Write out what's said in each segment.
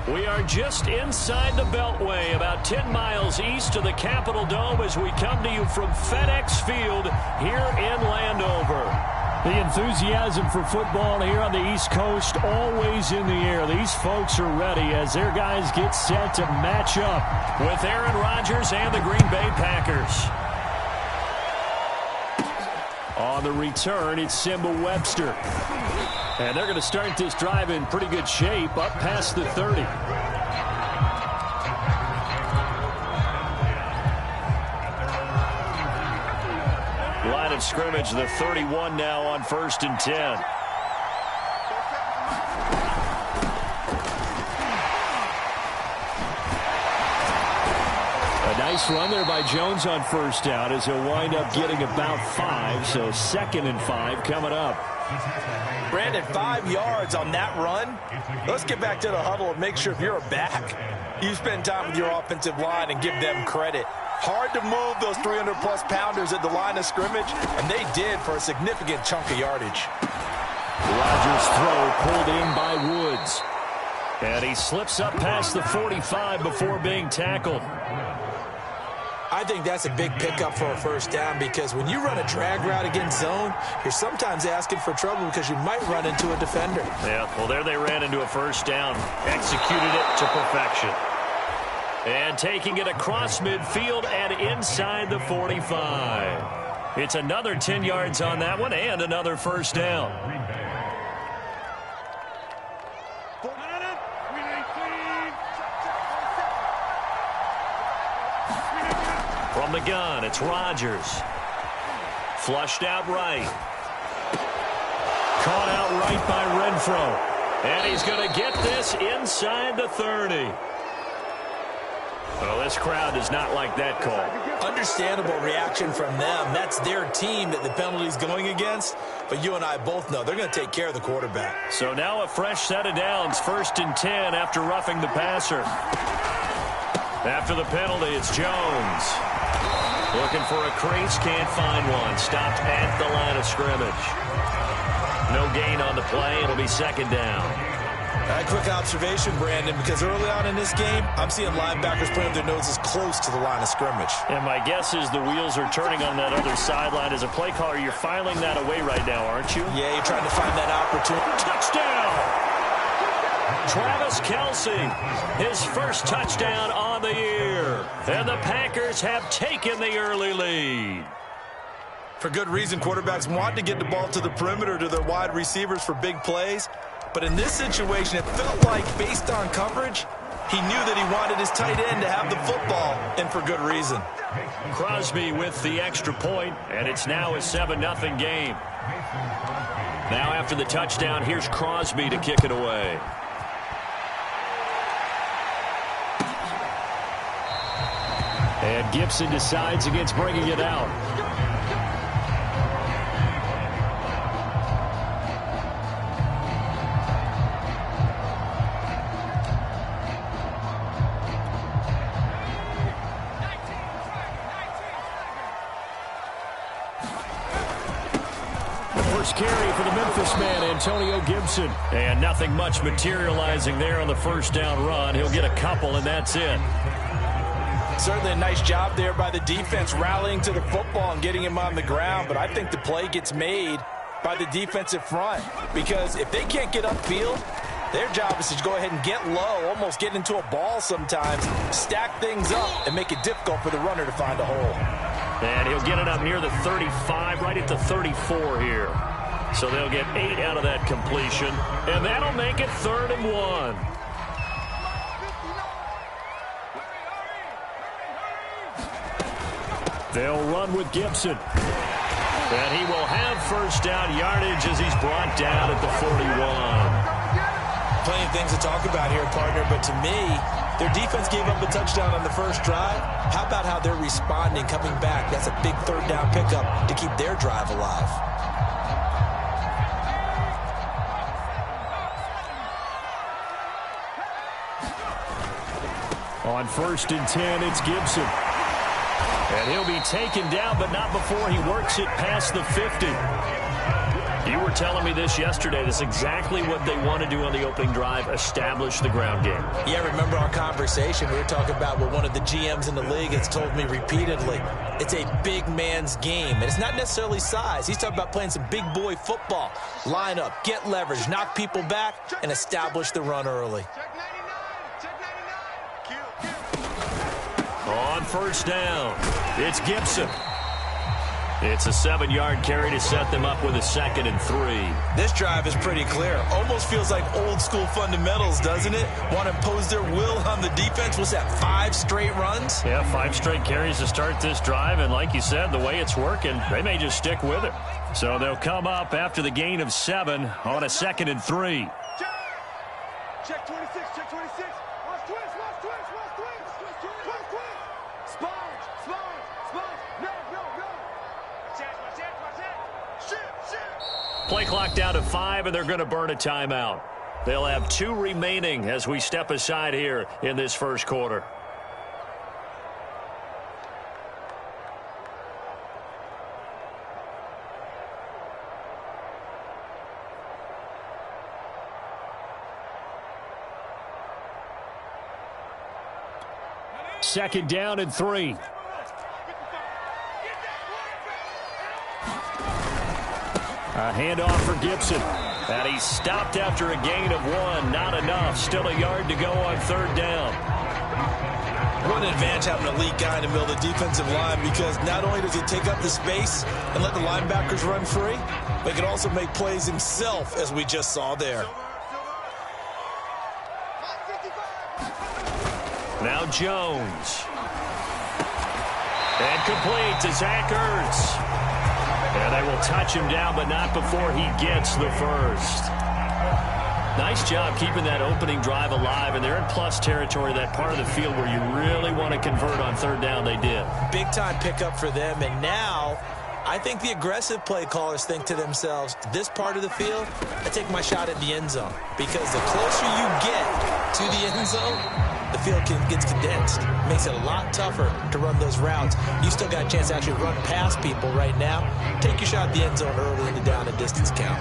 We are just inside the Beltway, about 10 miles east of the Capitol Dome as we come to you from FedEx Field here in Landover. The enthusiasm for football here on the East Coast always in the air. These folks are ready as their guys get set to match up with Aaron Rodgers and the Green Bay Packers. On the return, it's Simba Webster. And they're going to start this drive in pretty good shape, up past the 30. Line of scrimmage, the 31 now on 1st and 10. A nice run there by Jones on 1st down as he'll wind up getting about 5, so 2nd and 5 coming up. Brandon, 5 yards on that run. Let's get back to the huddle and make sure if you're a back, you spend time with your offensive line and give them credit. Hard to move those 300-plus pounders at the line of scrimmage, and they did for a significant chunk of yardage. Rodgers' throw pulled in by Woods. And he slips up past the 45 before being tackled. I think that's a big pickup for a 1st down because when you run a drag route against zone, you're sometimes asking for trouble because you might run into a defender. Yeah, well, there they ran into a 1st down. Executed it to perfection. And taking it across midfield and inside the 45. It's another 10 yards on that one and another 1st down. From the gun, it's Rodgers. Flushed out right. Caught out right by Renfro. And he's going to get this inside the 30. Well, this crowd does not like that call. Understandable reaction from them. That's their team that the penalty's going against. But you and I both know they're going to take care of the quarterback. So now a fresh set of downs. 1st and 10 after roughing the passer. After the penalty, it's Jones. Looking for a crease, can't find one. Stopped at the line of scrimmage. No gain on the play. It'll be 2nd down. A quick observation, Brandon, because early on in this game, I'm seeing linebackers putting their noses close to the line of scrimmage. And my guess is the wheels are turning on that other sideline. As a play caller, you're filing that away right now, aren't you? Yeah, you're trying to find that opportunity. Touchdown! Travis Kelce, his 1st touchdown on the year. And the Packers have taken the early lead. For good reason, quarterbacks want to get the ball to the perimeter to their wide receivers for big plays. But in this situation, it felt like, based on coverage, he knew that he wanted his tight end to have the football, and for good reason. Crosby with the extra point, and it's now a 7-0 game. Now after the touchdown, here's Crosby to kick it away. And Gibson decides against bringing it out. First carry for the Memphis man, Antonio Gibson. And nothing much materializing there on the 1st down run. He'll get a couple, and that's it. Certainly a nice job there by the defense rallying to the football and getting him on the ground. But I think the play gets made by the defensive front. Because if they can't get upfield, their job is to go ahead and get low, almost get into a ball sometimes, stack things up, and make it difficult for the runner to find a hole. And he'll get it up near the 35, right at the 34 here. So they'll get 8 out of that completion. And that'll make it 3rd and 1. They'll run with Gibson. And he will have 1st down yardage as he's brought down at the 41. Plenty of things to talk about here, partner, but to me, their defense gave up a touchdown on the 1st drive. How about how they're responding, coming back? That's a big 3rd down pickup to keep their drive alive. On 1st and 10, it's Gibson. And he'll be taken down, but not before he works it past the 50. You were were telling me this yesterday. This is exactly what they want to do on the opening drive, establish the ground game. Yeah, remember our conversation? We were talking about what one of the GMs in the league has told me repeatedly. It's a big man's game, and it's not necessarily size. He's talking about playing some big boy football. Line up, get leverage, knock people back, and establish the run early. On first down, it's Gibson. It's a 7-yard carry to set them up with a 2nd and 3. This drive is pretty clear. Almost feels like old school fundamentals, doesn't it? Want to impose their will on the defense. What's that, 5 straight runs? Yeah, 5 straight carries to start this drive. And like you said, the way it's working, they may just stick with it. So they'll come up after the gain of 7 on a 2nd and 3. Check 26, check 26. Watch twins, watch twins, watch twins. Twins, twins. Sponge, sponge, sponge. No. Play clock down to 5, and they're going to burn a timeout. They'll have 2 remaining as we step aside here in this first quarter. Second down and 3. A handoff for Gibson. And he stopped after a gain of 1. Not enough. Still a yard to go on 3rd down. What an advantage having an elite guy in the middle of the defensive line, because not only does he take up the space and let the linebackers run free, but he can also make plays himself, as we just saw there. Now Jones. And complete to Zach Ertz. And they will touch him down, but not before he gets the first. Nice job keeping that opening drive alive, and they're in plus territory, that part of the field where you really want to convert on 3rd down. They did. Big-time pickup for them, and now I think the aggressive play callers think to themselves, this part of the field, I take my shot at the end zone, because the closer you get to the end zone, the field gets condensed. Makes it a lot tougher to run those routes. You still got a chance to actually run past people right now. Take your shot at the end zone early in the down and distance count.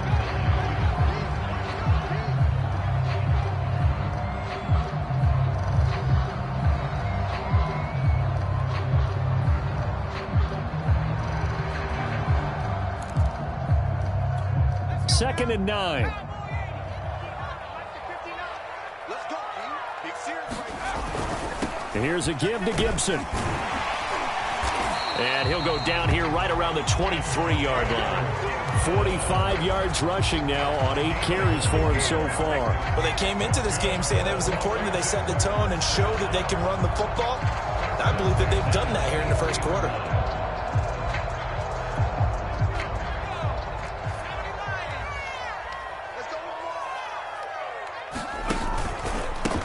Second and 9. Let's go, team. Big series right now. Here's a give to Gibson. And he'll go down here right around the 23-yard line. 45 yards rushing now on 8 carries for him so far. Well, they came into this game saying it was important that they set the tone and show that they can run the football. I believe that they've done that here in the first quarter.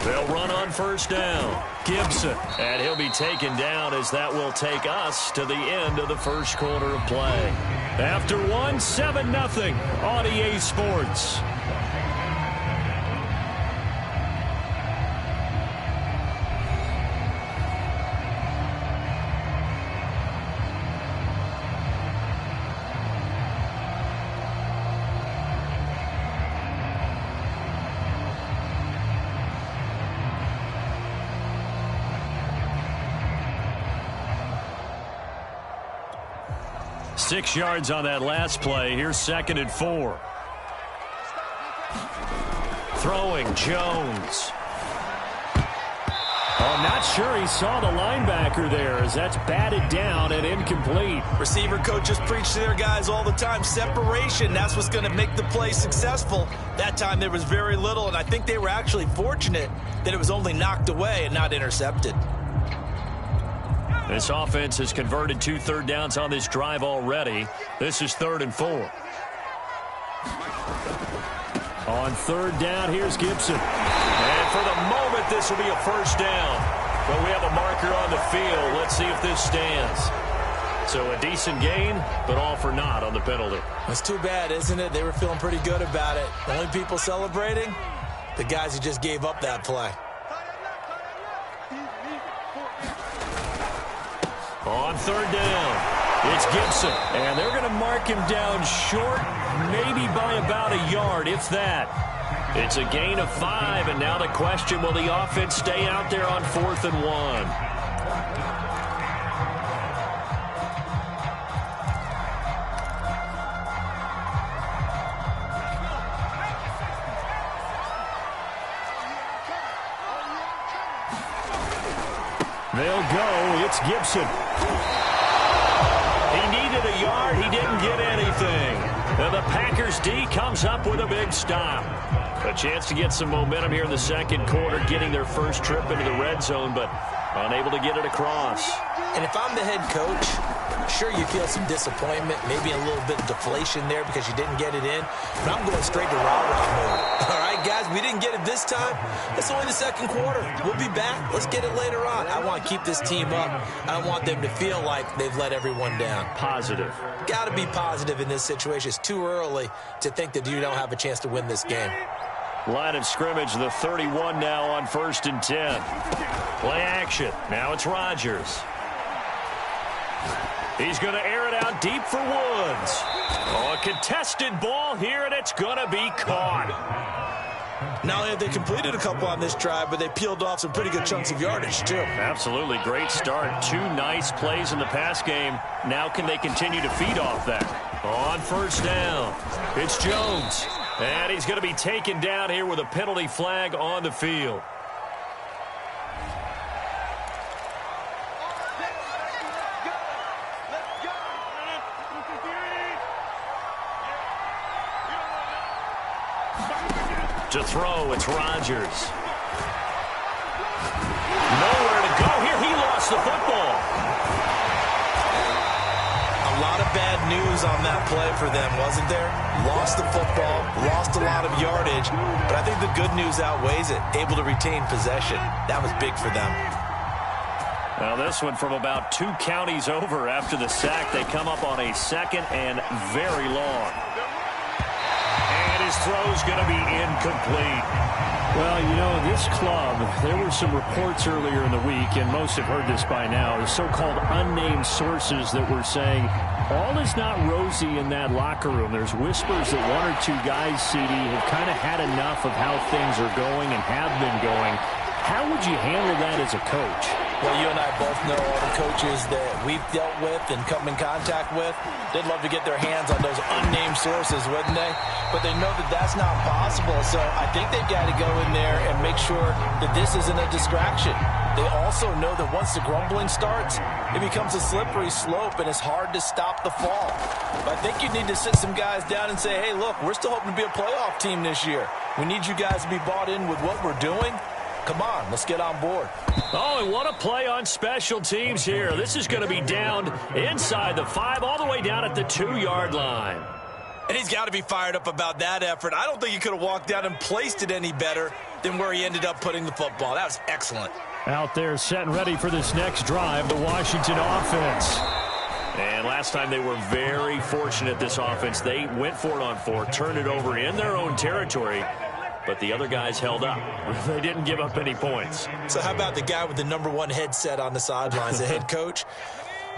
They'll run on first down. Gibson. And he'll be taken down, as that will take us to the end of the first quarter of play. After 1, 7-0 on EA Sports. Six yards on that last play. Here's 2nd and 4. Throwing, Jones. I'm not sure he saw the linebacker there, as that's batted down and incomplete. Receiver coaches preach to their guys all the time. Separation, that's what's going to make the play successful. That time there was very little, and I think they were actually fortunate that it was only knocked away and not intercepted. This offense has converted 2 third downs on this drive already. This is 3rd and 4. On 3rd down, here's Gibson. And for the moment, this will be a first down. But we have a marker on the field. Let's see if this stands. So a decent gain, but all for naught on the penalty. It's too bad, isn't it? They were feeling pretty good about it. The only people celebrating, the guys who just gave up that play. On 3rd down, It's Gibson, and they're going to mark him down short, maybe by about a yard, if that. It's a gain of 5, and now the question, will the offense stay out there on 4th and 1? They'll go. It's Gibson. He needed a yard. He didn't get anything. And the Packers D comes up with a big stop. A chance to get some momentum here in the second quarter, getting their first trip into the red zone, but unable to get it across. And if I'm the head coach, sure you feel some disappointment, maybe a little bit of deflation there because you didn't get it in, but I'm going straight to rah-rah mode. All right, guys, we didn't get it this time. It's only the second quarter. We'll be back. Let's get it later on. I want to keep this team up. I don't want them to feel like they've let everyone down. Positive. Got to be positive in this situation. It's too early to think that you don't have a chance to win this game. Line of scrimmage, the 31 now on 1st and 10. Play action. Now it's Rodgers. He's going to air it out deep for Woods. Oh, a contested ball here, and it's going to be caught. Not only have they completed a couple on this drive, but they peeled off some pretty good chunks of yardage, too. Absolutely. Great start. 2 nice plays in the pass game. Now can they continue to feed off that? On 1st down, it's Jones. And he's going to be taken down here with a penalty flag on the field. To throw, it's Rodgers. Nowhere to go here. He lost the football. A lot of bad news on that play for them, wasn't there? Lost the football, lost a lot of yardage, but I think the good news outweighs it. Able to retain possession. That was big for them. Now this one from about 2 counties over after the sack. They come up on a 2nd and very long. And his throw's going to be incomplete. Well, you know, this club, there were some reports earlier in the week, and most have heard this by now, the so-called unnamed sources that were saying all is not rosy in that locker room. There's whispers that 1 or 2 guys, CD, have kind of had enough of how things are going and have been going. How would you handle that as a coach? Well, you and I both know all the coaches that we've dealt with and come in contact with. They'd love to get their hands on those unnamed sources, wouldn't they? But they know that that's not possible, so I think they've got to go in there and make sure that this isn't a distraction. They also know that once the grumbling starts, it becomes a slippery slope, and it's hard to stop the fall. But I think you need to sit some guys down and say, hey, look, we're still hoping to be a playoff team this year. We need you guys to be bought in with what we're doing. Come on, let's get on board. Oh, and what a play on special teams here. This is going to be down inside the 5, all the way down at the 2-yard line. And he's got to be fired up about that effort. I don't think he could have walked down and placed it any better than where he ended up putting the football. That was excellent. Out there set and ready for this next drive, the Washington offense. And last time they were very fortunate, this offense. They went for it on 4, turned it over in their own territory, but the other guys held up. They didn't give up any points. So how about the guy with the #1 headset on the sidelines, the head coach?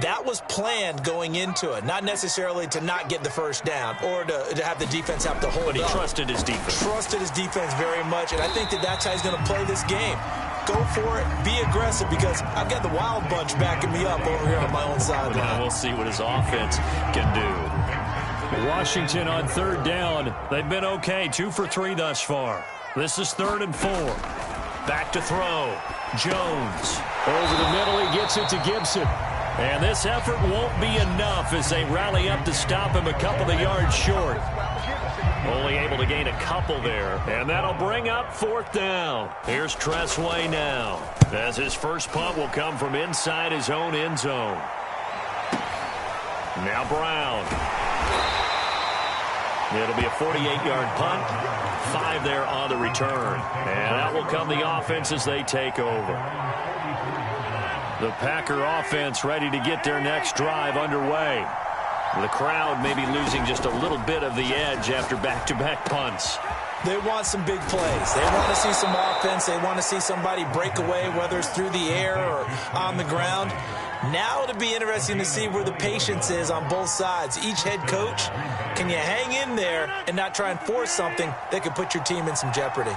That was planned going into it, not necessarily to not get the first down or to have the defense have to hold But he up. trusted his defense. Trusted his defense very much, and I think that that's how he's going to play this game. Go for it, be aggressive, because I've got the wild bunch backing me up over here on my own sideline. Now we'll see what his offense can do. Washington on 3rd down. They've been okay, 2 for 3 thus far. This is 3rd and 4. Back to throw. Jones. Over the middle, he gets it to Gibson. And this effort won't be enough as they rally up to stop him a couple of yards short. Only able to gain a couple there. And that'll bring up 4th down. Here's Tressway now, as his first punt will come from inside his own end zone. Now Brown. It'll be a 48-yard punt. 5 there on the return. And that will come the offense as they take over. The Packer offense ready to get their next drive underway. The crowd maybe losing just a little bit of the edge after back-to-back punts. They want some big plays. They want to see some offense. They want to see somebody break away, whether it's through the air or on the ground. Now it'll be interesting to see where the patience is on both sides. Each head coach, can you hang in there and not try and force something that could put your team in some jeopardy?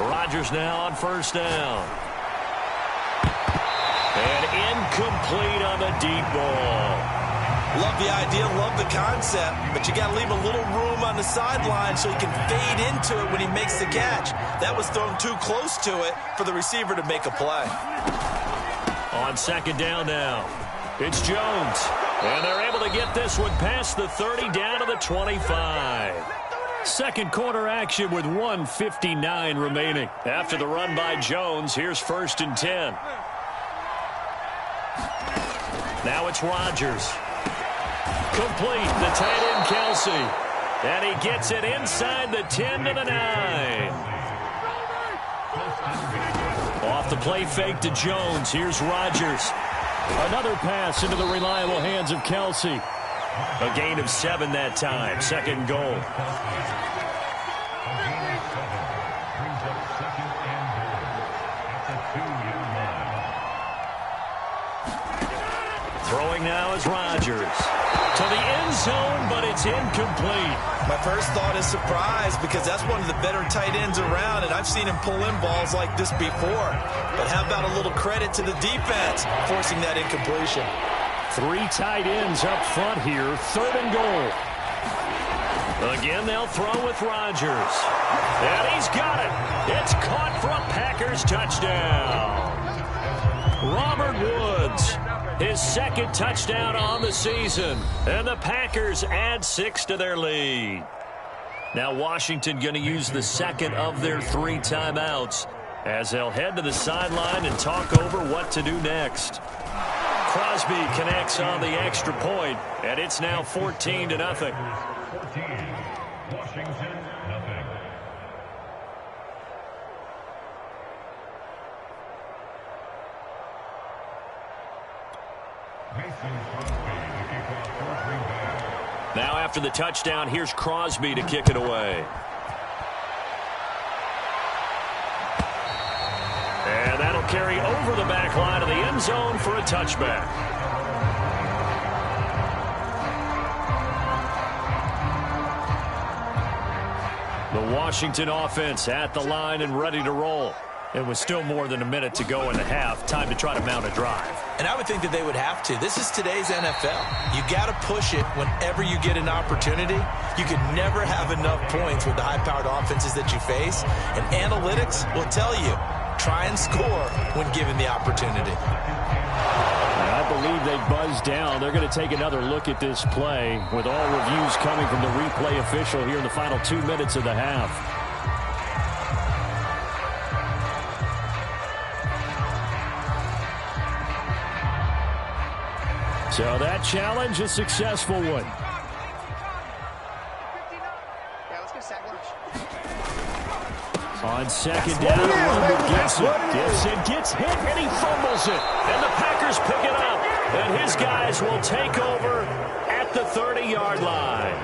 Rodgers now on first down. And incomplete on the deep ball. Love the idea, love the concept, but you got to leave a little room on the sideline so he can fade into it when he makes the catch. That was thrown too close to it for the receiver to make a play. On second down now, it's Jones. And they're able to get this one past the 30 down to the 25. Second quarter action with 1:59 remaining. After the run by Jones, here's first and 10. Now it's Rodgers. Complete, the tight end Kelsey. And he gets it inside the 10 to the 9. Off the play fake to Jones. Here's Rodgers. Another pass into the reliable hands of Kelsey. A gain of 7 that time. Second goal. Throwing now is Rodgers. To the end zone, but it's incomplete. My first thought is surprise because that's one of the better tight ends around, and I've seen him pull in balls like this before. But how about a little credit to the defense forcing that incompletion? 3 tight ends up front here. Third and goal. Again, they'll throw with Rodgers. And he's got it. It's caught for a Packers touchdown. Robert Woods, his second touchdown on the season. And the Packers add 6 to their lead. Now Washington going to use the second of their 3 timeouts as they'll head to the sideline and talk over what to do next. Crosby connects on the extra point, and it's now 14-0. 14, Washington, nothing. Now after the touchdown, here's Crosby to kick it away. And that'll carry over the back line of the end zone for a touchback. The Washington offense at the line and ready to roll. It was still more than a minute to go in the half. Time to try to mount a drive. And I would think that they would have to. This is today's NFL. You got to push it whenever you get an opportunity. You can never have enough points with the high-powered offenses that you face. And analytics will tell you, try and score when given the opportunity. I believe they buzzed down. They're going to take another look at this play with all reviews coming from the replay official here in the final 2 minutes of the half. So that challenge, a successful one. On second down, Gibson gets hit, and he fumbles it. And the Packers pick it up. And his guys will take over at the 30-yard line.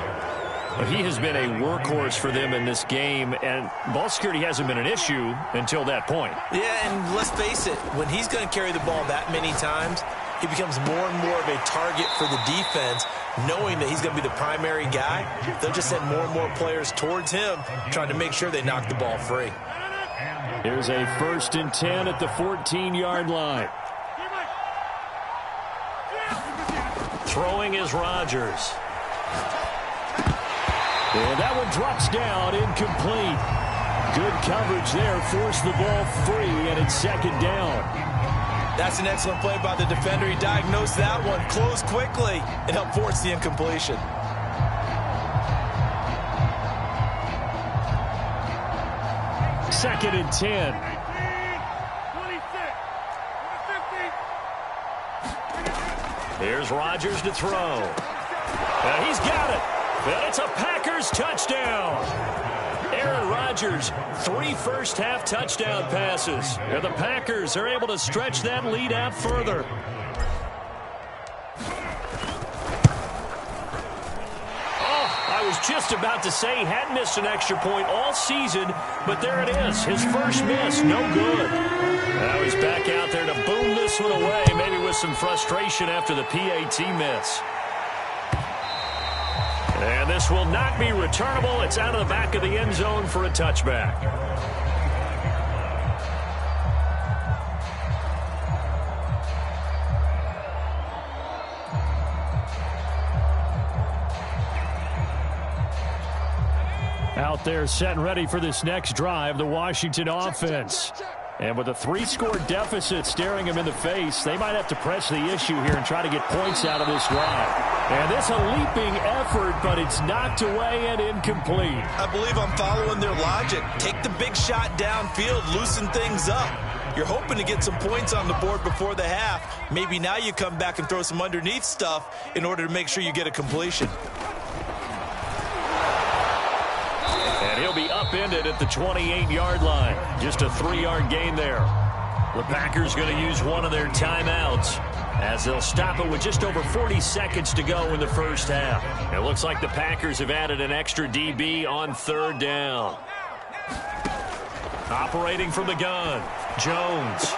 Well, he has been a workhorse for them in this game, and ball security hasn't been an issue until that point. Yeah, and let's face it, when he's going to carry the ball that many times, he becomes more and more of a target for the defense, knowing that he's going to be the primary guy. They'll just send more and more players towards him, trying to make sure they knock the ball free. Here's a 1st and 10 at the 14-yard line. Throwing is Rodgers. And that one drops down, incomplete. Good coverage there, forced the ball free, and it's second down. That's an excellent play by the defender. He diagnosed that one, closed quickly, and helped force the incompletion. Second and 10. Here's Rodgers to throw. And he's got it. And it's a Packers touchdown. Aaron Rodgers, 3 first-half touchdown passes. And the Packers are able to stretch that lead out further. I was just about to say he hadn't missed an extra point all season, but there it is. His first miss, no good. Now he's back out there to boot this one away, maybe with some frustration after the PAT miss. And this will not be returnable. It's out of the back of the end zone for a touchback. Out there set and ready for this next drive, the Washington offense. And with a 3-score deficit staring them in the face, they might have to press the issue here and try to get points out of this drive. And this a leaping effort, but it's knocked away and incomplete. I believe I'm following their logic. Take the big shot downfield, loosen things up. You're hoping to get some points on the board before the half. Maybe now you come back and throw some underneath stuff in order to make sure you get a completion. And he'll be upended at the 28-yard line. Just a 3-yard gain there. The Packers going to use one of their timeouts as they'll stop it with just over 40 seconds to go in the first half. It looks like the Packers have added an extra DB on third down. Operating from the gun, Jones.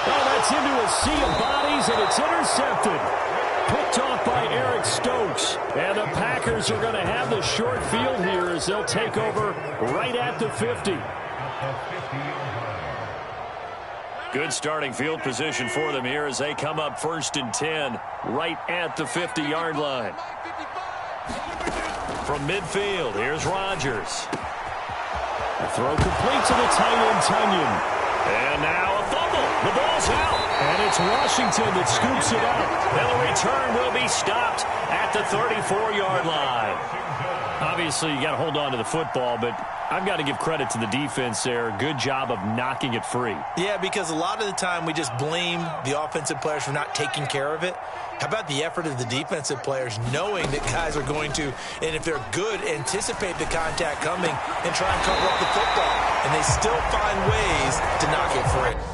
Oh, that's into a sea of bodies, and it's intercepted. Picked off by Eric Stokes. And the Packers are going to have the short field here as they'll take over right at the 50. Good starting field position for them here as they come up 1st and 10 right at the 50-yard line. From midfield, here's Rodgers. The throw complete to the tight end, Tunyon. And now a fumble. The ball's out. And it's Washington that scoops it up. And the return will be stopped at the 34-yard line. Obviously, you got to hold on to the football, but I've got to give credit to the defense there. Good job of knocking it free. Yeah, because a lot of the time we just blame the offensive players for not taking care of it. How about the effort of the defensive players knowing that guys are going to, and if they're good, anticipate the contact coming and try and cover up the football. And they still find ways to knock it free.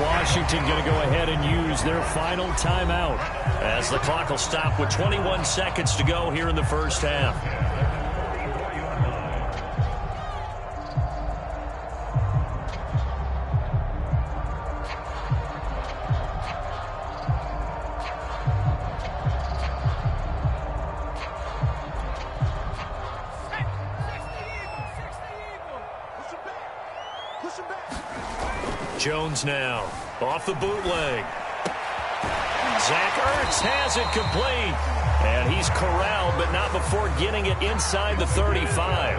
Washington going to go ahead and use their final timeout as the clock will stop with 21 seconds to go here in the first half. Jones now off the bootleg. Zach Ertz has it complete. And he's corralled, but not before getting it inside the 35.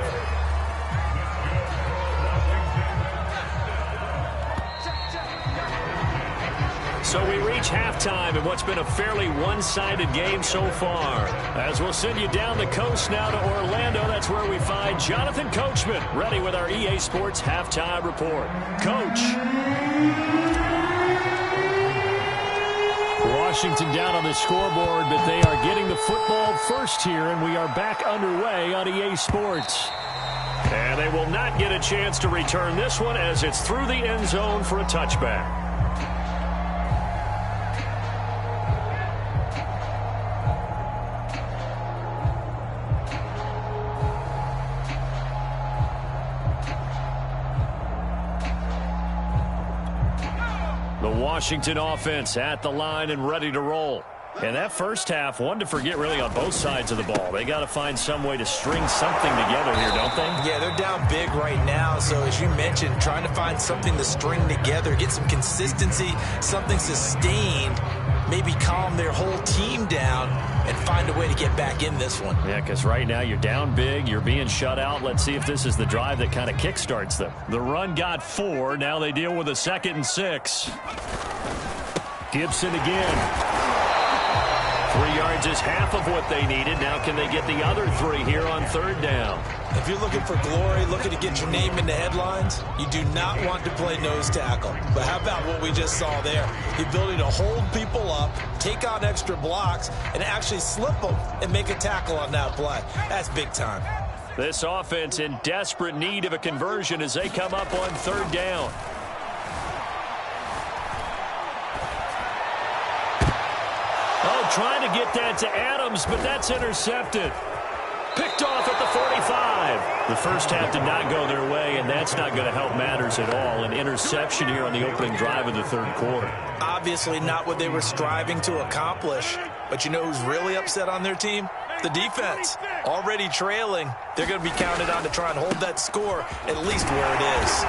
So we reach halftime in what's been a fairly one-sided game so far. As we'll send you down the coast now to Orlando, that's where we find Jonathan Coachman, ready with our EA Sports Halftime Report. Coach. Washington down on the scoreboard, but they are getting the football first here, and we are back underway on EA Sports. And they will not get a chance to return this one as it's through the end zone for a touchback. Washington offense at the line and ready to roll. And that first half, one to forget really on both sides of the ball. They got to find some way to string something together here, don't they? Yeah, they're down big right now. So as you mentioned, trying to find something to string together, get some consistency, something sustained, maybe calm their whole team down and find a way to get back in this one. Yeah, because right now you're down big, you're being shut out. Let's see if this is the drive that kind of kickstarts them. The run got 4. Now they deal with a 2nd and 6. Gibson again. 3 yards is half of what they needed. Now can they get the other 3 here on 3rd down? If you're looking for glory, looking to get your name in the headlines, you do not want to play nose tackle. But how about what we just saw there? The ability to hold people up, take on extra blocks, and actually slip them and make a tackle on that play. That's big time. This offense in desperate need of a conversion as they come up on 3rd down. Oh, trying to get that to Adams, but that's intercepted. Picked off at the 45. The first half did not go their way, and that's not going to help matters at all. An interception here on the opening drive of the third quarter. Obviously not what they were striving to accomplish. But you know who's really upset on their team? The defense. Already trailing. They're going to be counted on to try and hold that score at least where it is.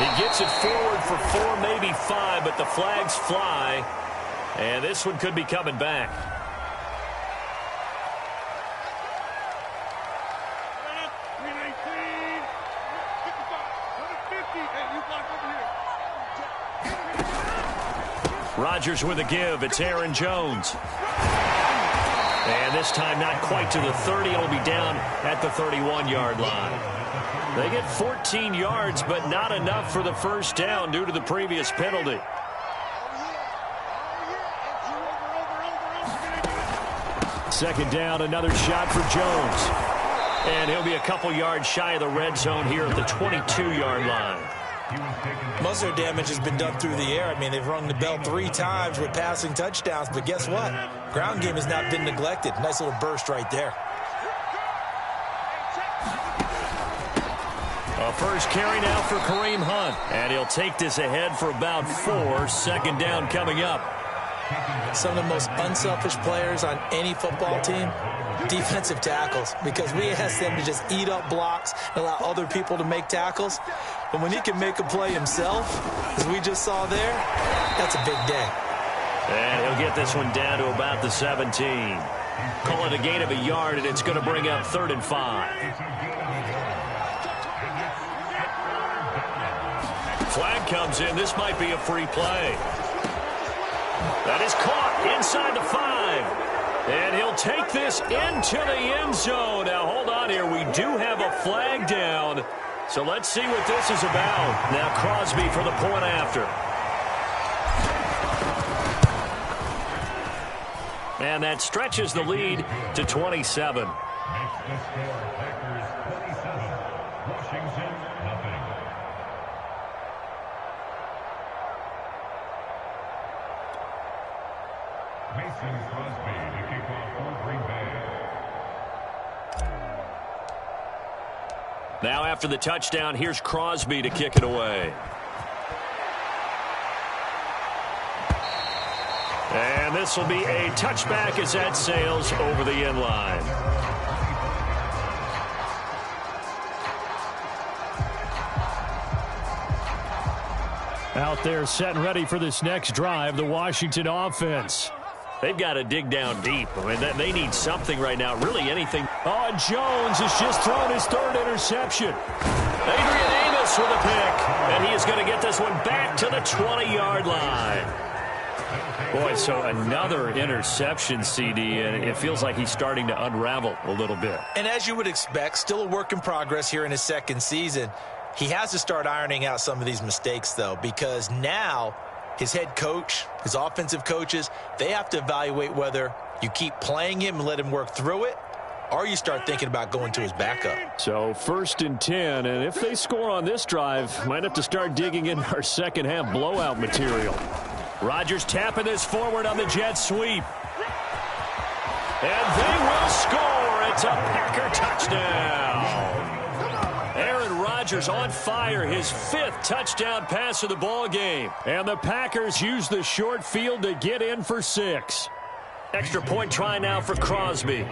He gets it forward for 4, maybe 5, but the flags fly. And this one could be coming back. Rodgers with a give. It's Aaron Jones. And this time not quite to the 30. It'll be down at the 31-yard line. They get 14 yards, but not enough for the first down due to the previous penalty. Second down, another shot for Jones. And he'll be a couple yards shy of the red zone here at the 22-yard line. Most of their damage has been done through the air. I mean, they've rung the bell 3 times with passing touchdowns, but guess what? Ground game has not been neglected. Nice little burst right there. A first carry now for Kareem Hunt, and he'll take this ahead for about 4. Second down coming up. Some of the most unselfish players on any football team, defensive tackles, because we ask them to just eat up blocks and allow other people to make tackles. But when he can make a play himself, as we just saw there, that's a big day. And he'll get this one down to about the 17. Call it a gain of a yard, and it's going to bring up 3rd and 5. Flag comes in. This might be a free play. That is caught inside the 5. And he'll take this into the end zone. Now, hold on here. We do have a flag down. So let's see what this is about. Now, Crosby for the point after. And that stretches the lead to 27. Now after the touchdown, here's Crosby to kick it away. And this will be a touchback as that sails over the end line. Out there set and ready for this next drive, the Washington offense. They've got to dig down deep. I mean, they need something right now, really anything. Oh, and Jones has just thrown his 3rd interception. Adrian Amos with a pick, and he is going to get this one back to the 20-yard line. Boy, so another interception, CD, and it feels like he's starting to unravel a little bit. And as you would expect, still a work in progress here in his 2nd season. He has to start ironing out some of these mistakes, though, because now his head coach, his offensive coaches, they have to evaluate whether you keep playing him and let him work through it, or you start thinking about going to his backup. So 1st and 10, and if they score on this drive, might have to start digging in our second half blowout material. Rodgers tapping this forward on the jet sweep. And they will score. It's a Packer touchdown. Aaron Rodgers on fire, his 5th touchdown pass of the ball game. And the Packers use the short field to get in for 6. Extra point try now for Crosby.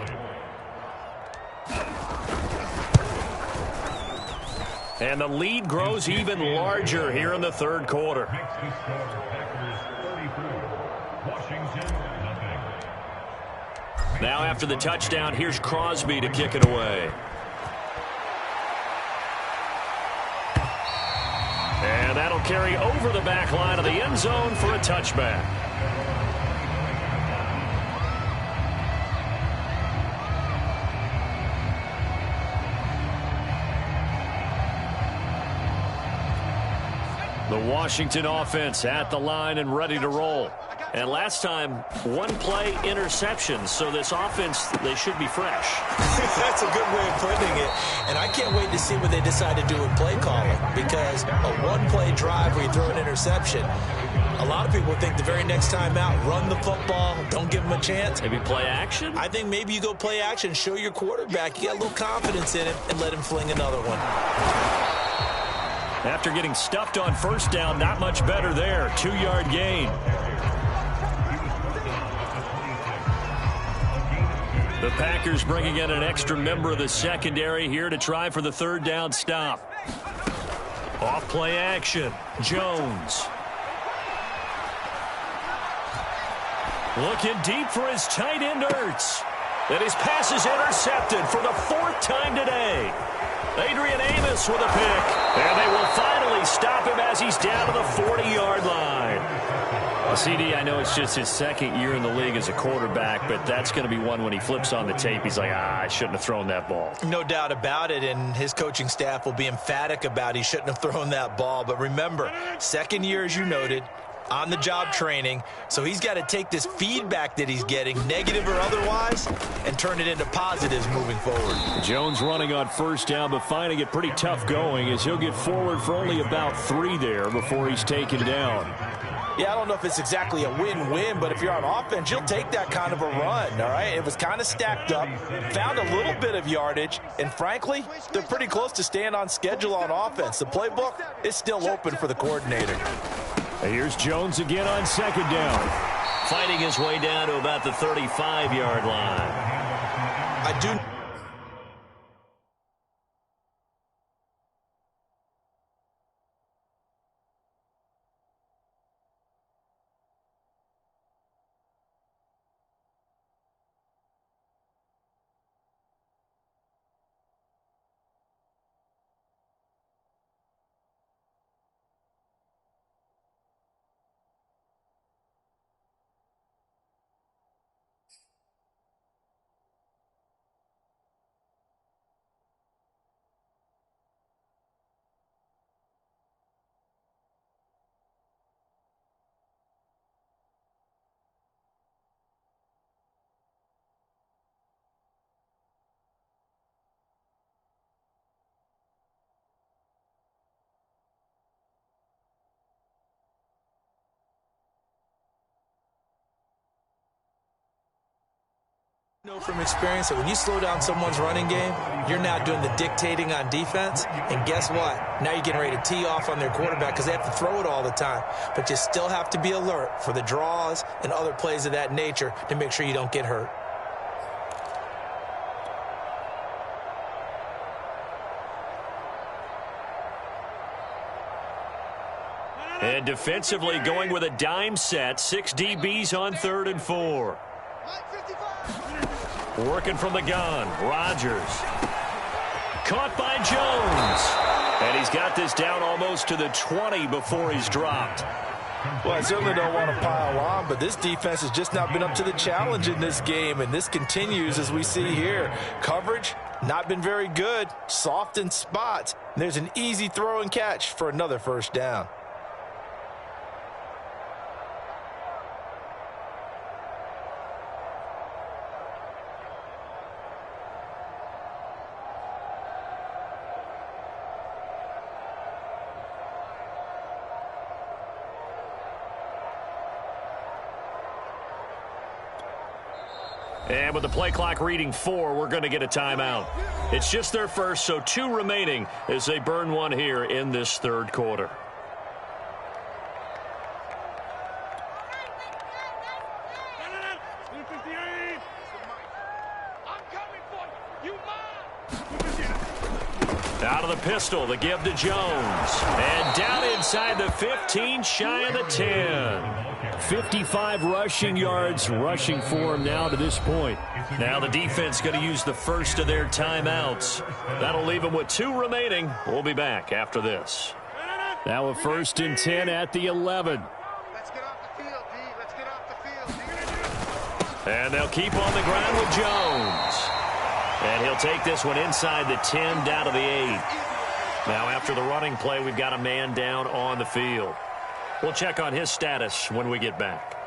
And the lead grows even larger here in the 3rd quarter. Now after the touchdown, here's Crosby to kick it away. And that'll carry over the back line of the end zone for a touchback. The Washington offense at the line and ready to roll. And last time, 1-play interception. So this offense, they should be fresh. That's a good way of putting it. And I can't wait to see what they decide to do with play calling. Because a 1-play drive where you throw an interception, A lot of people think the very next time out, run the football, don't give him a chance. Maybe play action? I think maybe you go play action, show your quarterback you got a little confidence in him, and let him fling another one. After getting stuffed on first down, not much better there. 2-yard gain. The Packers bringing in an extra member of the secondary here to try for the third down stop. Off play action. Jones. Looking deep for his tight end, Ertz. And his pass is intercepted for the 4th time today. Adrian Amos with a pick. And they will finally stop him as he's down to the 40-yard line. Well, CD, I know it's just his 2nd year in the league as a quarterback, but that's going to be one when he flips on the tape. He's like, I shouldn't have thrown that ball. No doubt about it, and his coaching staff will be emphatic about he shouldn't have thrown that ball. But remember, 2nd year, as you noted, on-the-job training, so he's got to take this feedback that he's getting, negative or otherwise, and turn it into positives moving forward. Jones running on first down, but finding it pretty tough going as he'll get forward for only about 3 there before he's taken down. Yeah, I don't know if it's exactly a win-win, but if you're on offense, you'll take that kind of a run, all right? It was kind of stacked up, found a little bit of yardage, and frankly, they're pretty close to staying on schedule on offense. The playbook is still open for the coordinator. Here's Jones again on 2nd down. Fighting his way down to about the 35-yard line. I do... know from experience that when you slow down someone's running game, you're now doing the dictating on defense, and guess what? Now you're getting ready to tee off on their quarterback because they have to throw it all the time. But you still have to be alert for the draws and other plays of that nature to make sure you don't get hurt. And defensively going with a dime set. 6 DBs on 3rd and 4. Working from the gun, Rodgers. Caught by Jones. And he's got this down almost to the 20 before he's dropped. Well, I certainly don't want to pile on, but this defense has just not been up to the challenge in this game, and this continues as we see here. Coverage, not been very good, soft in spots. There's an easy throw and catch for another first down. And with the play clock reading 4, we're going to get a timeout. It's just their first, so 2 remaining as they burn one here in this 3rd quarter. Out of the pistol, the give to Jones. And down inside the 15, shy of the 10. 55 rushing yards rushing for him now to this point. Now the defense going to use the first of their timeouts. That'll leave them with 2 remaining. We'll be back after this. Now a 1st and 10 at the 11. Let's get off the field, D. Let's get off the field. And they'll keep on the ground with Jones. And he'll take this one inside the 10 down to the 8. Now after the running play, we've got a man down on the field. We'll check on his status when we get back.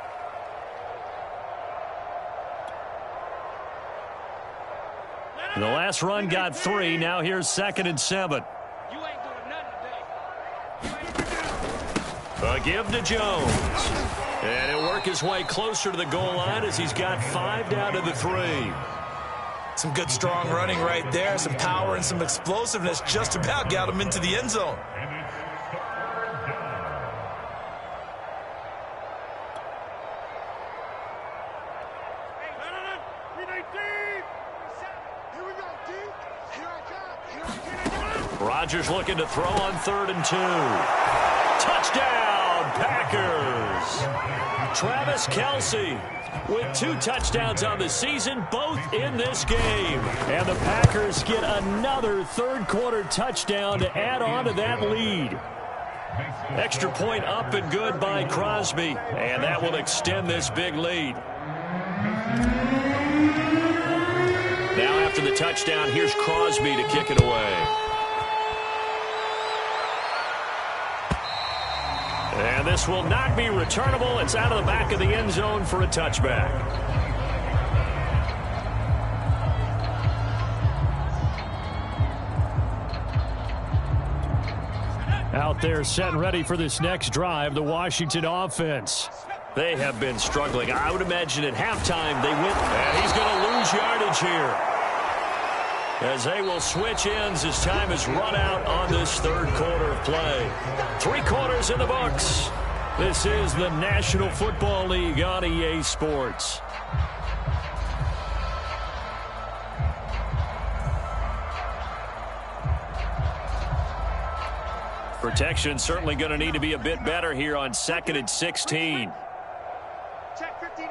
The last run got 3. Now here's 2nd and 7. A give to Jones. And he'll work his way closer to the goal line as he's got 5 down to the 3. Some good, strong running right there. Some power and some explosiveness just about got him into the end zone. Rodgers looking to throw on 3rd and 2. Touchdown, Packers. Travis Kelce with 2 touchdowns on the season, both in this game. And the Packers get another third-quarter touchdown to add on to that lead. Extra point up and good by Crosby, and that will extend this big lead. Now after the touchdown, here's Crosby to kick it away. And this will not be returnable. It's out of the back of the end zone for a touchback. Out there set and ready for this next drive, the Washington offense. They have been struggling. I would imagine at halftime they went, and he's going to lose yardage here, as they will switch ends as time is run out on this third quarter of play. 3 quarters in the books. This is the National Football League on EA Sports. Protection certainly going to need to be a bit better here on 2nd and 16. Check 59.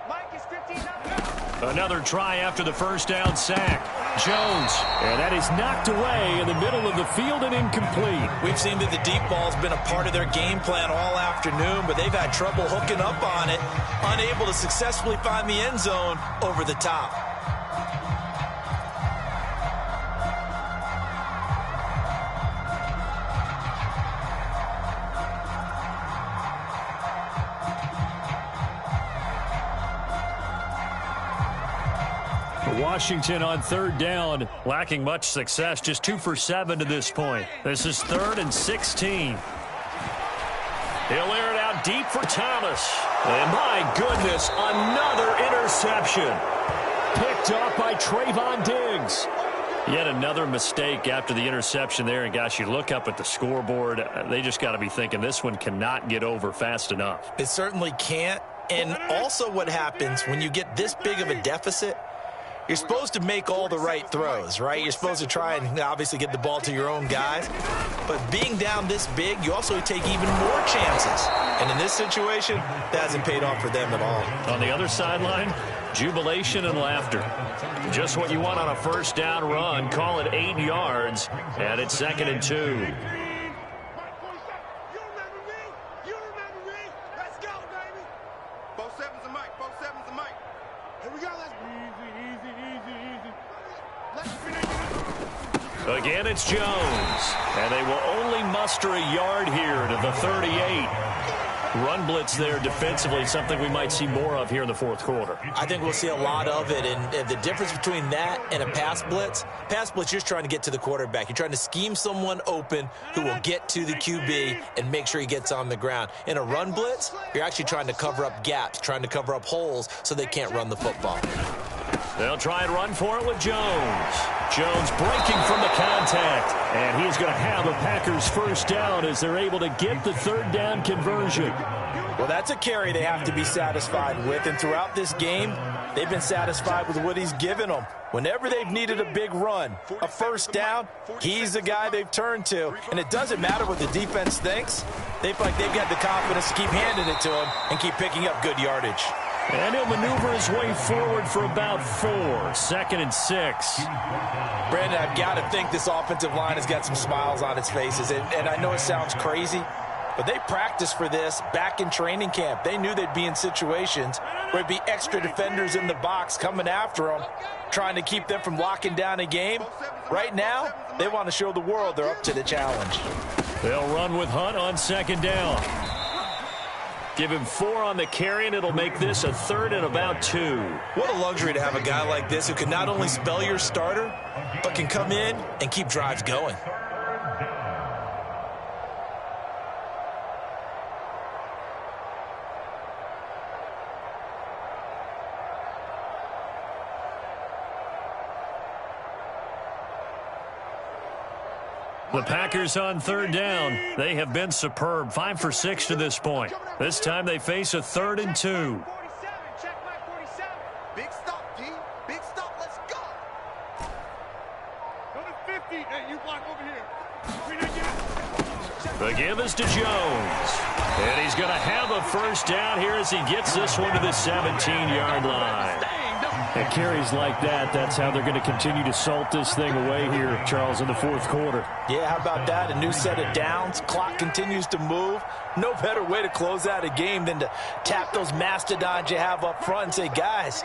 Mike is 59. Another try after the first down sack. Jones. And that is knocked away in the middle of the field and incomplete. We've seen that the deep ball's been a part of their game plan all afternoon, but they've had trouble hooking up on it, unable to successfully find the end zone over the top. Washington on 3rd down, lacking much success, just 2 for 7 to this point. This is 3rd and 16. He'll air it out deep for Thomas. And my goodness, another interception. Picked off by Trayvon Diggs. Yet another mistake after the interception there. And gosh, you look up at the scoreboard, they just got to be thinking this one cannot get over fast enough. It certainly can't. And also what happens when you get this big of a deficit, you're supposed to make all the right throws, right? You're supposed to try and obviously get the ball to your own guys. But being down this big, you also take even more chances. And in this situation, that hasn't paid off for them at all. On the other sideline, jubilation and laughter. Just what you want on a first down run. Call it 8 yards, and it's 2nd and 2. Again, it's Jones, and they will only muster a yard here to the 38. Run blitz there defensively, something we might see more of here in the 4th quarter. I think we'll see a lot of it, and the difference between that and a pass blitz, you're just trying to get to the quarterback. You're trying to scheme someone open who will get to the QB and make sure he gets on the ground. In a run blitz, you're actually trying to cover up gaps, trying to cover up holes so they can't run the football. They'll try and run for it with Jones. Jones breaking from the contact. And he's going to have a Packers first down as they're able to get the 3rd down conversion. Well, that's a carry they have to be satisfied with. And throughout this game, they've been satisfied with what he's given them. Whenever they've needed a big run, a first down, he's the guy they've turned to. And it doesn't matter what the defense thinks. They feel like they've got the confidence to keep handing it to him and keep picking up good yardage. And he'll maneuver his way forward for about 4. 2nd and 6. Brandon, I've got to think this offensive line has got some smiles on its faces. And I know it sounds crazy, but they practiced for this back in training camp. They knew they'd be in situations where it'd be extra defenders in the box coming after them, trying to keep them from locking down a game. Right now, they want to show the world they're up to the challenge. They'll run with Hunt on 2nd down. Give him 4 on the carry, and it'll make this a 3rd and about 2. What a luxury to have a guy like this who can not only spell your starter, but can come in and keep drives going. The Packers on third down. They have been superb. 5 for 6 to this point. This time they face a 3rd and 2. Check my 47. Big stop, D. Big stop. Let's go. Go to 50. Hey, you block over here. The give is to Jones. And he's going to have a first down here as he gets this one to the 17-yard line. And carries like that, that's how they're going to continue to salt this thing away here, Charles, in the fourth quarter. Yeah, how about that? A new set of downs. Clock continues to move. No better way to close out a game than to tap those mastodons you have up front and say, guys,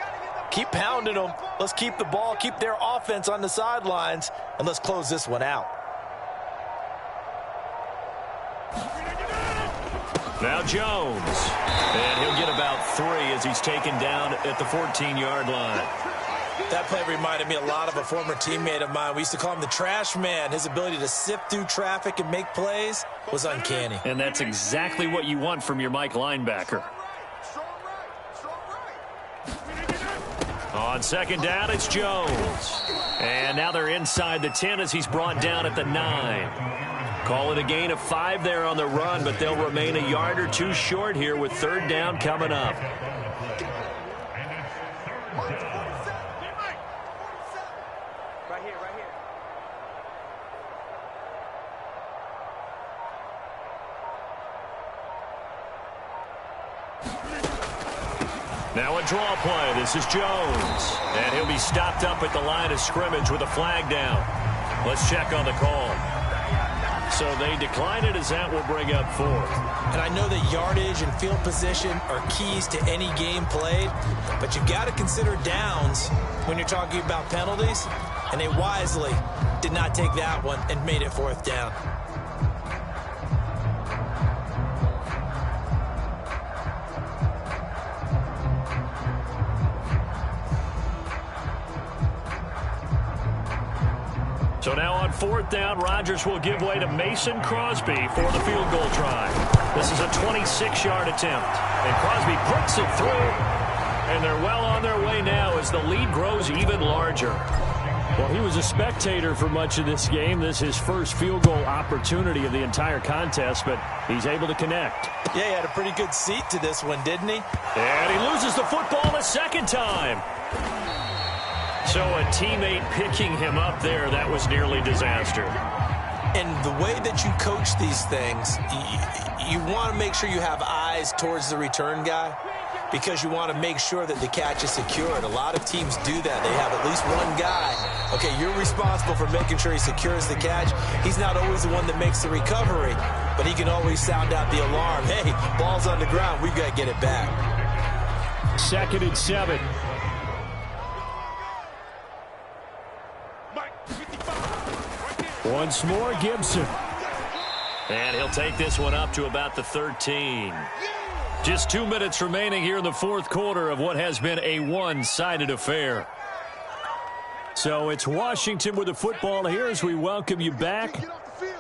keep pounding them. Let's keep the ball, keep their offense on the sidelines, and let's close this one out. Now Jones. And he'll get about 3 as he's taken down at the 14-yard line. That play reminded me a lot of a former teammate of mine. We used to call him the trash man. His ability to sift through traffic and make plays was uncanny. And that's exactly what you want from your Mike linebacker. On second down, it's Jones. And now they're inside the 10 as he's brought down at the 9. Call it a gain of 5 there on the run, but they'll remain a yard or 2 short here with third down coming up. Right here, right here. Now a draw play. This is Jones. And he'll be stopped up at the line of scrimmage with a flag down. Let's check on the call. So they decline it as that will bring up 4th. And I know that yardage and field position are keys to any game played, but you've got to consider downs when you're talking about penalties, and they wisely did not take that one and made it 4th down. So now on 4th down, Rodgers will give way to Mason Crosby for the field goal try. This is a 26-yard attempt. And Crosby puts it through. And they're well on their way now as the lead grows even larger. Well, he was a spectator for much of this game. This is his first field goal opportunity of the entire contest, but he's able to connect. Yeah, he had a pretty good seat to this one, didn't he? And he loses the football a second time. So a teammate picking him up there, that was nearly disaster. And the way that you coach these things, you want to make sure you have eyes towards the return guy because you want to make sure that the catch is secured. A lot of teams do that. They have at least one guy. Okay, you're responsible for making sure he secures the catch. He's not always the one that makes the recovery, but he can always sound out the alarm. Hey, ball's on the ground. We've got to get it back. 2nd and 7. Once more, Gibson. And he'll take this one up to about the 13. Just 2 minutes remaining here in the fourth quarter of what has been a one-sided affair. So it's Washington with the football here as we welcome you back.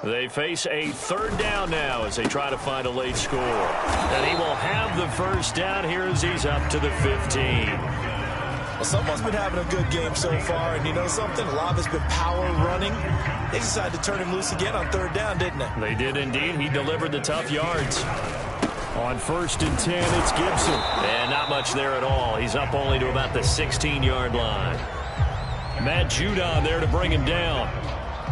They face a 3rd down now as they try to find a late score. And he will have the first down here as he's up to the 15. Well, someone's been having a good game so far, and you know something? A lot of it's been power running. They decided to turn him loose again on 3rd down, didn't they? They did indeed. He delivered the tough yards. On 1st and 10, it's Gibson. And not much there at all. He's up only to about the 16-yard line. Matt Judon there to bring him down.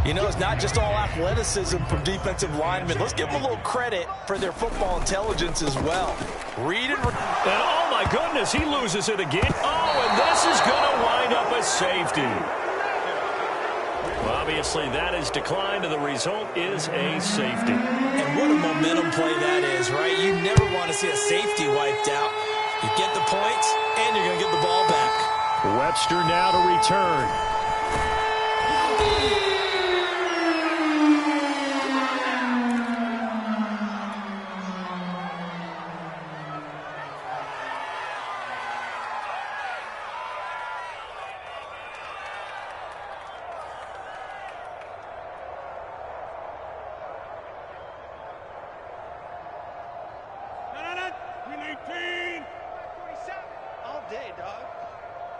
You know, it's not just all athleticism from defensive linemen. Let's give them a little credit for their football intelligence as well. Read and oh, my goodness, he loses it again. Oh, and this is going to wind up a safety. Well, obviously, that is declined, and the result is a safety. And what a momentum play that is, right? You never want to see a safety wiped out. You get the points, and you're going to get the ball back. Webster now to return. All day, dog.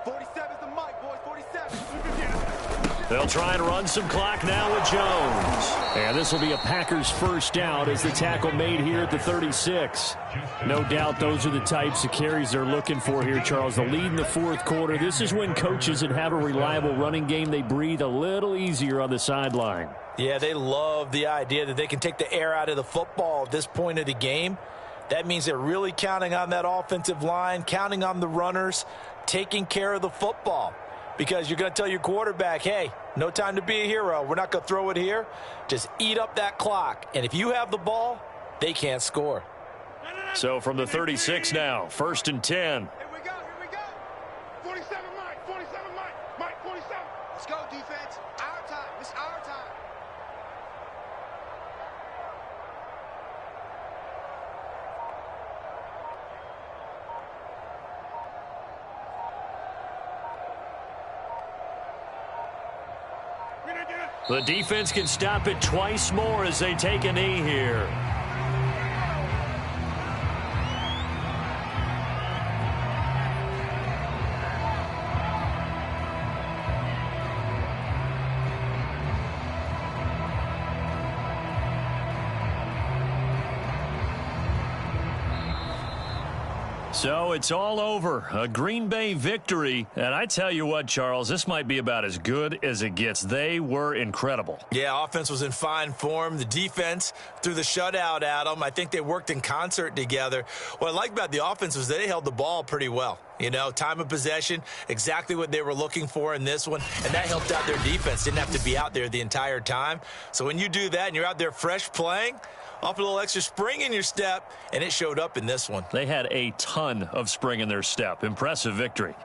47's the mic, boys. 47. They'll try and run some clock now with Jones. And this will be a Packers first down as the tackle made here at the 36. No doubt those are the types of carries they're looking for here, Charles. The lead in the fourth quarter. This is when coaches that have a reliable running game, they breathe a little easier on the sideline. Yeah, they love the idea that they can take the air out of the football at this point of the game. That means they're really counting on that offensive line, counting on the runners, taking care of the football. Because you're going to tell your quarterback, hey, no time to be a hero. We're not going to throw it here. Just eat up that clock. And if you have the ball, they can't score. So from the 36 now, 1st and 10. Here we go. 47 Mike. 47 Mike. Mike, 47. Let's go, defense. Our time. It's our time. The defense can stop it twice more as they take a knee here. So it's all over. A Green Bay victory. And I tell you what, Charles, this might be about as good as it gets. They were incredible. Yeah, offense was in fine form. The defense threw the shutout at them. I think they worked in concert together. What I like about the offense was they held the ball pretty well. You know, time of possession, exactly what they were looking for in this one. And that helped out their defense. Didn't have to be out there the entire time. So when you do that and you're out there fresh playing, off a little extra spring in your step, and it showed up in this one. They had a ton of spring in their step. Impressive victory.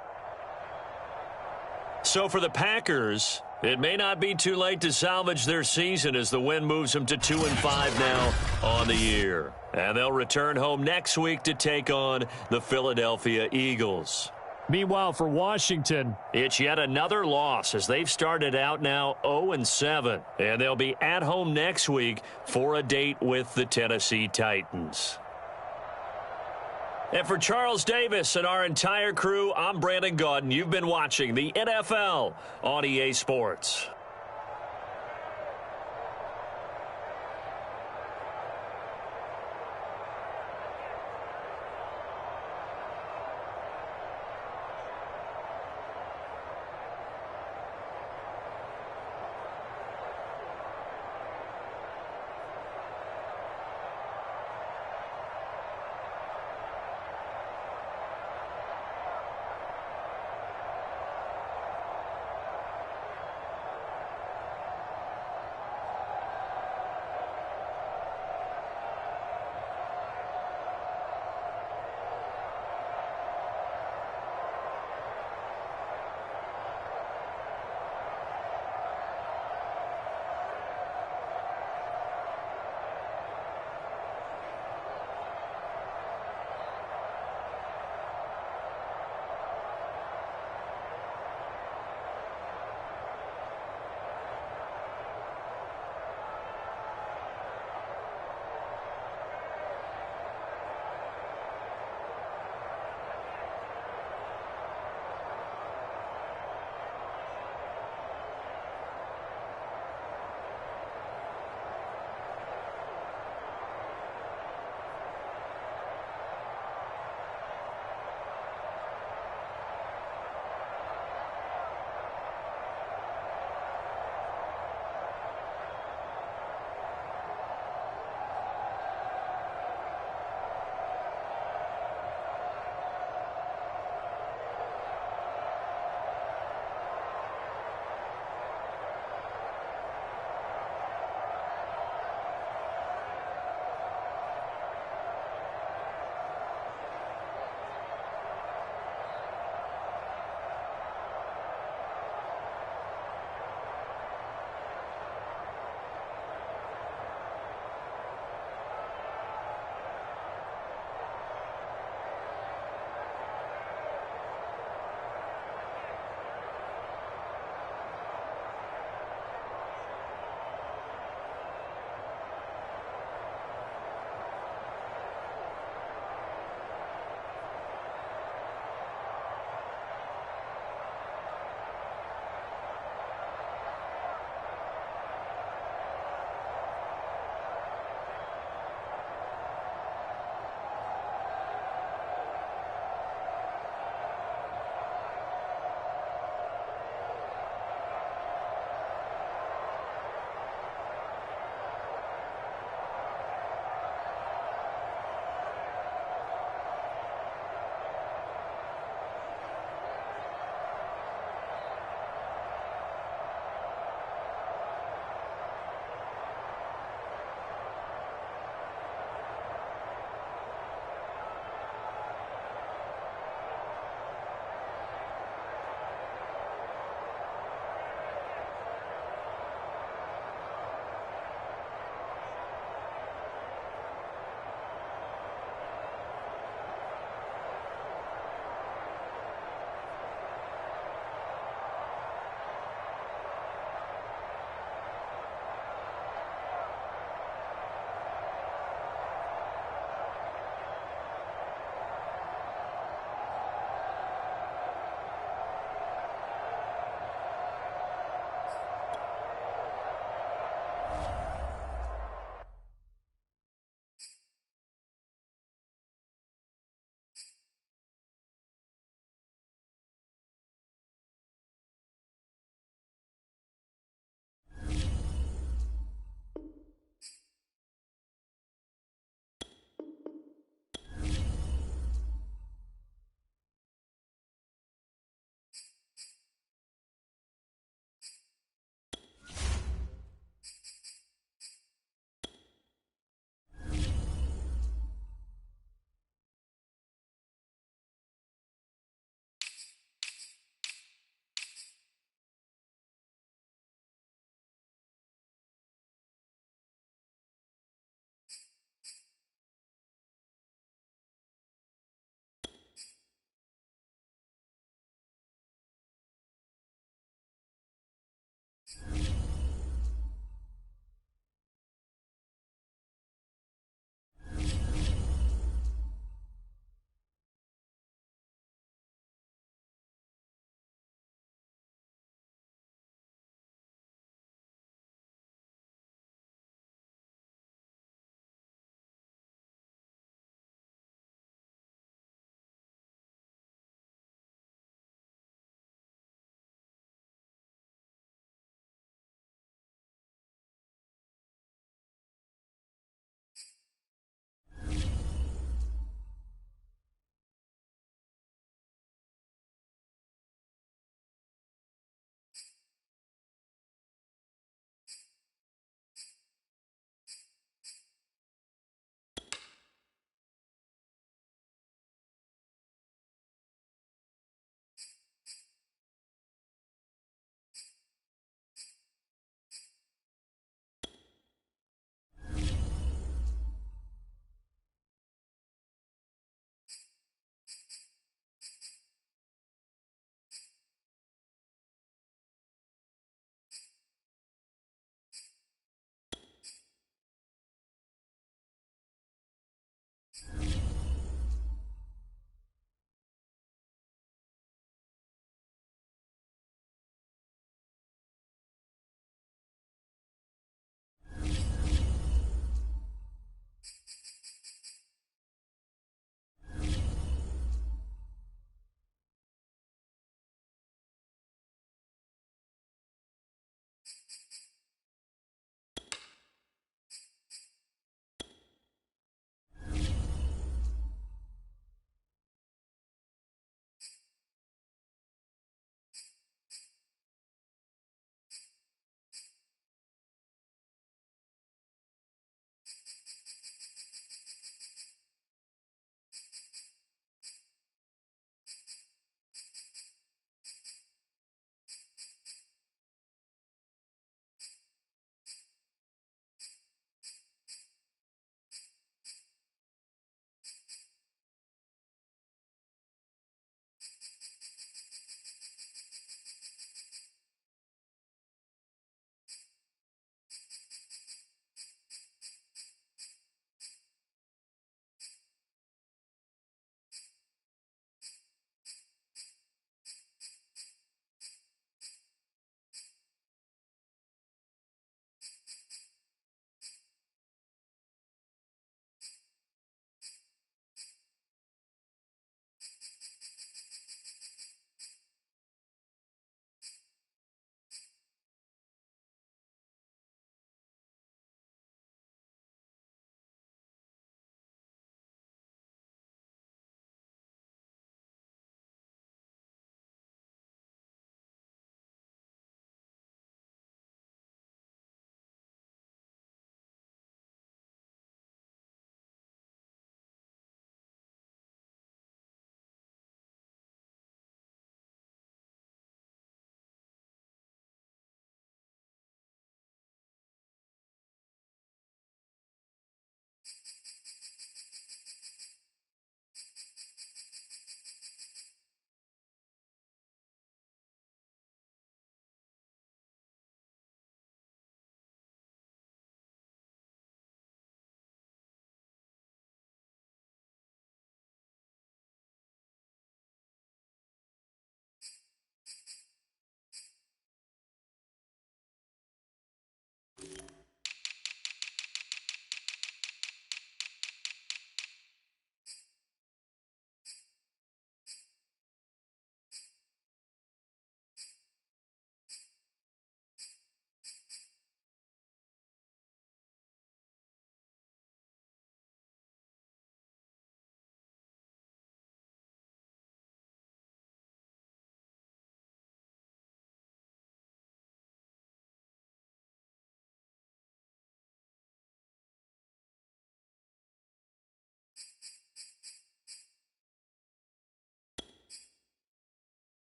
So for the Packers, it may not be too late to salvage their season as the win moves them to 2-5 now on the year. And they'll return home next week to take on the Philadelphia Eagles. Meanwhile, for Washington, it's yet another loss as they've started out now 0-7. And they'll be at home next week for a date with the Tennessee Titans. And for Charles Davis and our entire crew, I'm Brandon Gaudin. You've been watching the NFL on EA Sports.